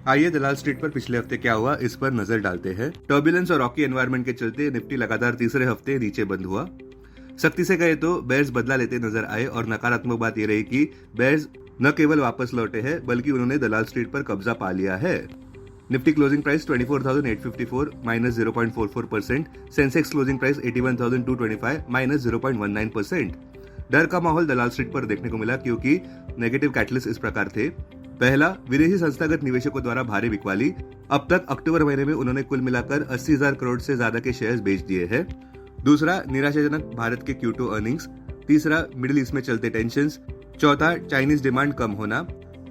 आइए दलाल स्ट्रीट पर पिछले हफ्ते क्या हुआ इस पर नजर डालते हैं। टर्बुलेंस और रॉकी एनवायरनमेंट के चलते निफ्टी लगातार तीसरे हफ्ते नीचे बंद हुआ। सख्ती से कहे तो बेयर्स बदला लेते नजर आए और नकारात्मक बात यह रही कि बेयर्स न केवल वापस लौटे हैं बल्कि उन्होंने दलाल स्ट्रीट पर कब्जा पा लिया है। Nifty closing price 24,854 minus 0.44%, Sensex closing price 81,225 minus 0.19%। डर का माहौल दलाल स्ट्रीट पर देखने को मिला क्योंकि नेगेटिव कैटलिस्ट इस प्रकार थे। पहला, विदेशी संस्थागत निवेशकों द्वारा भारी बिकवाली। अब तक अक्टूबर महीने में उन्होंने कुल मिलाकर 80,000 करोड़ से ज्यादा के शेयर्स बेच दिए हैं। दूसरा, निराशाजनक भारत के Q2 अर्निंग्स। तीसरा, मिडिल ईस्ट में चलते टेंशंस। चौथा, चाइनीज डिमांड कम होना।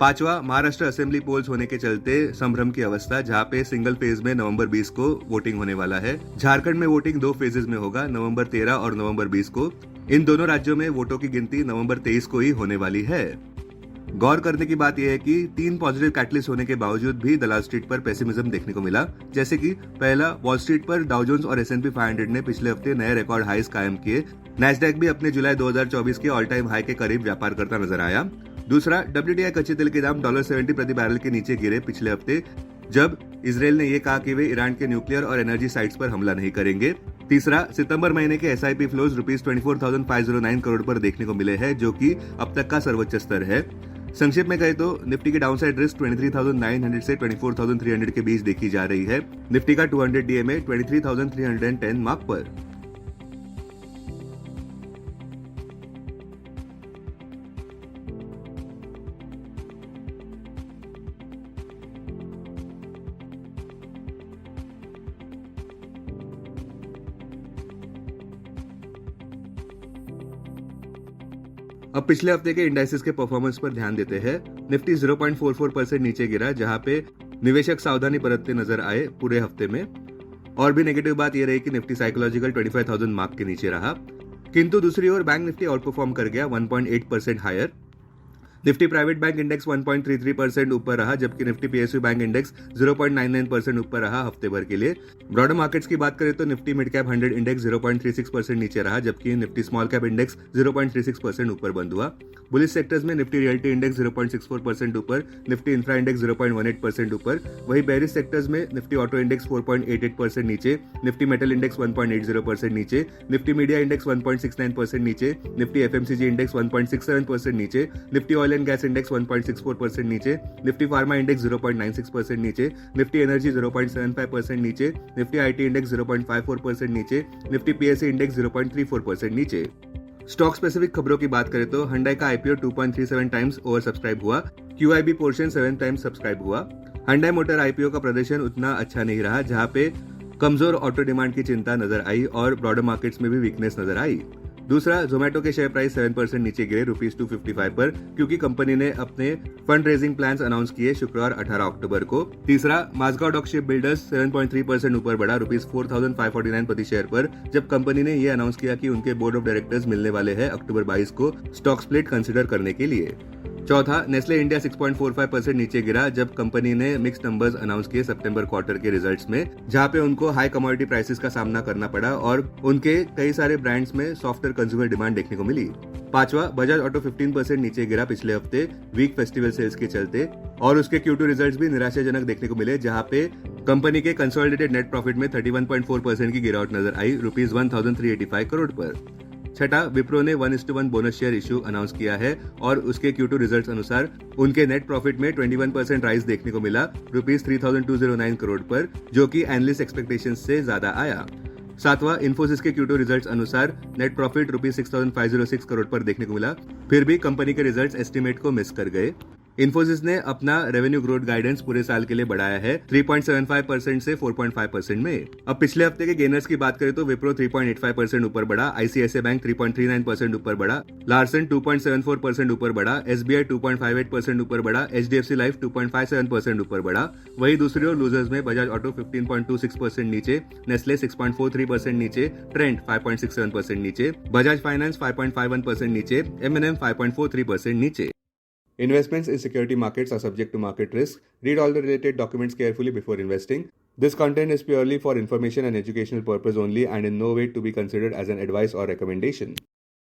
पांचवा, महाराष्ट्र असेंबली पोल्स होने के चलते संभ्रम की अवस्था, जहां पे सिंगल फेज में नवंबर 20 को वोटिंग होने वाला है। झारखंड में वोटिंग 2 फेजेस में होगा, नवंबर 13 और नवंबर 20 को। इन दोनों राज्यों में वोटों की गिनती नवंबर 23 को ही होने वाली है। गौर करने की बात यह है कि 3 पॉजिटिव कैटलिस्ट होने के बावजूद भी दलाल स्ट्रीट पर पेसिमिज्म देखने को मिला। जैसे कि पहला, वॉल स्ट्रीट पर डाउ जोन्स और S&P 500 ने पिछले हफ्ते नए रिकॉर्ड हाईस कायम किए। नैस्डैक भी अपने जुलाई 2024 के ऑल टाइम हाई के करीब व्यापार करता नजर आया। दूसरा, WTI कच्चे तेल के दाम $70 प्रति बैरल के नीचे गिरे पिछले हफ्ते, जब इजरायल ने यह कहा कि वे ईरान के न्यूक्लियर और एनर्जी साइट्स पर हमला नहीं करेंगे। तीसरा, सितंबर महीने के SIP फ्लोज ₹24,509 करोड़ पर देखने को मिले हैं, जो कि अब तक का सर्वोच्च स्तर है। संक्षेप में कहे तो निफ्टी की डाउनसाइड रिस्क 23,900 से 24,300 के बीच देखी जा रही है। निफ्टी का 200 DMA 23,310 मार्क पर। अब पिछले हफ्ते के इंडाइसेस के परफॉर्मेंस पर ध्यान देते हैं। निफ्टी 0.44% नीचे गिरा, जहां पे निवेशक सावधानी बरतते नजर आए पूरे हफ्ते में। और भी नेगेटिव बात यह रही कि निफ्टी साइकोलॉजिकल 25,000 मार्क के नीचे रहा। किंतु दूसरी ओर बैंक निफ्टी आउट परफॉर्म कर गया 1.8% higher. Nifty private bank index 1.33% ऊपर रहा, जबकि निफ्टी PSU बैंक इंडेक्स 0.99% ऊपर रहा हफ्ते भर के लिए। ब्रॉडर मार्केट्स की बात करें तो निफ्टी मिड कैप 100 इंडेक्स 0.36% नीचे रहा, जबकि निफ्टी स्मॉल कैप इंडेक्स 0.36% ऊपर बंद हुआ। बुलिश सेक्टर्स में निफ्टी रियल्टी इंडेक्स 0.64% ऊपर, निफ्टी इंफ्रा इंडेक्स 0.18% ऊपर। वही बेरिश सेक्टर्स में निफ्टी ऑटो इंडेक्स 4.88% नीचे, निफ्टी मेटल इंडेक्स 1.80% नीचे, निफ्टी मीडिया इंडेक्स 1.69% नीचे, निफ्टी FMCG इंडेक्स 1.67% नीचे, Nifty oil and gas index 1.64% नीचे, निफ्टी फार्मा इंडेक्स 0.96% नीचे, निफ्टी एनर्जी 0.75% नीचे, निफ्टी IT इंडेक्स 0.54% नीचे, निफ्टी PSE इंडेक्स 0.34% नीचे। स्टॉक स्पेसिफिक खबरों की बात करें तो Hyundai का IPO 2.37 टाइम्स ओवर सब्सक्राइब हुआ। QIB पोर्शन 7 टाइम्स सब्सक्राइब हुआ। Hyundai मोटर IPO का प्रदर्शन उतना अच्छा नहीं रहा, जहां पे कमजोर ऑटो डिमांड की चिंता नजर आई और ब्रॉडर मार्केट्स में भी वीकनेस नजर आई। दूसरा, जोमेटो के शेयर प्राइस 7% नीचे गिरे ₹255 पर, क्योंकि कंपनी ने अपने फंड रेजिंग प्लान्स अनाउंस किए शुक्रवार 18 अक्टूबर को। तीसरा, माजगांव डॉक शिप बिल्डर्स 7.3% ऊपर बढ़ा ₹4,549 प्रति शेयर पर, जब कंपनी ने यह अनाउंस किया कि उनके बोर्ड ऑफ डायरेक्टर्स मिलने वाले हैं अक्टूबर 22 को स्टॉक स्प्लिट कंसिडर करने के लिए। चौथा, नेस्ले इंडिया 6.45% नीचे गिरा, जब कंपनी ने मिक्स्ड नंबर्स अनाउंस किए सितंबर क्वार्टर के रिजल्ट्स में, जहां पे उनको हाई कमोडिटी प्राइसेस का सामना करना पड़ा और उनके कई सारे ब्रांड्स में सॉफ्टवेयर कंज्यूमर डिमांड देखने को मिली। पांचवा, बजाज ऑटो 15% नीचे गिरा पिछले हफ्ते वीक फेस्टिवल सेल्स के चलते, और उसके Q2 रिजल्ट्स भी निराशाजनक देखने को मिले, जहां पे कंपनी के कंसोलिडेटेड नेट प्रॉफिट में 31.4% की गिरावट नजर आई ₹1,385 करोड़ पर। छठा, विप्रो ने 1:1 बोनस शेयर इश्यू अनाउंस किया है और उसके Q2 रिजल्ट्स अनुसार उनके नेट प्रॉफिट में 21% राइज देखने को मिला ₹3,209 करोड़ पर, जो कि एनालिस्ट एक्सपेक्टेशंस से ज्यादा आया। सातवां, इन्फोसिस के Q2 रिजल्ट्स अनुसार नेट प्रॉफिट ₹6,506 करोड़ पर देखने को मिला, फिर भी कंपनी के रिजल्ट्स एस्टिमेट को मिस कर गए। इन्फोसिस ने अपना रेवेन्यू ग्रोथ गाइडेंस पूरे साल के लिए बढ़ाया है 3.75% से 4.5% में। अब पिछले हफ्ते के गेनर्स की बात करें तो विप्रो 3.85% ऊपर बढ़ा, ICICI बैंक 3.39% ऊपर बढ़ा, लार्सन 2.74% ऊपर बढ़ा, SBI 2.58% ऊपर बढ़ा, HDFC लाइफ 2.57% ऊपर बढ़ा। वही दूसरी ओर लूजर्स में बजाज ऑटो 15.26% नीचे, नेस्ले 6.43% नीचे, ट्रेंट 5.67% नीचे, बजाज फाइनेंस 5.51% नीचे, M&M 5.43% नीचे। Investments in security markets are subject to market risk. Read all the related documents carefully before investing. This content is purely for information and educational purpose only and in no way to be considered as an advice or recommendation.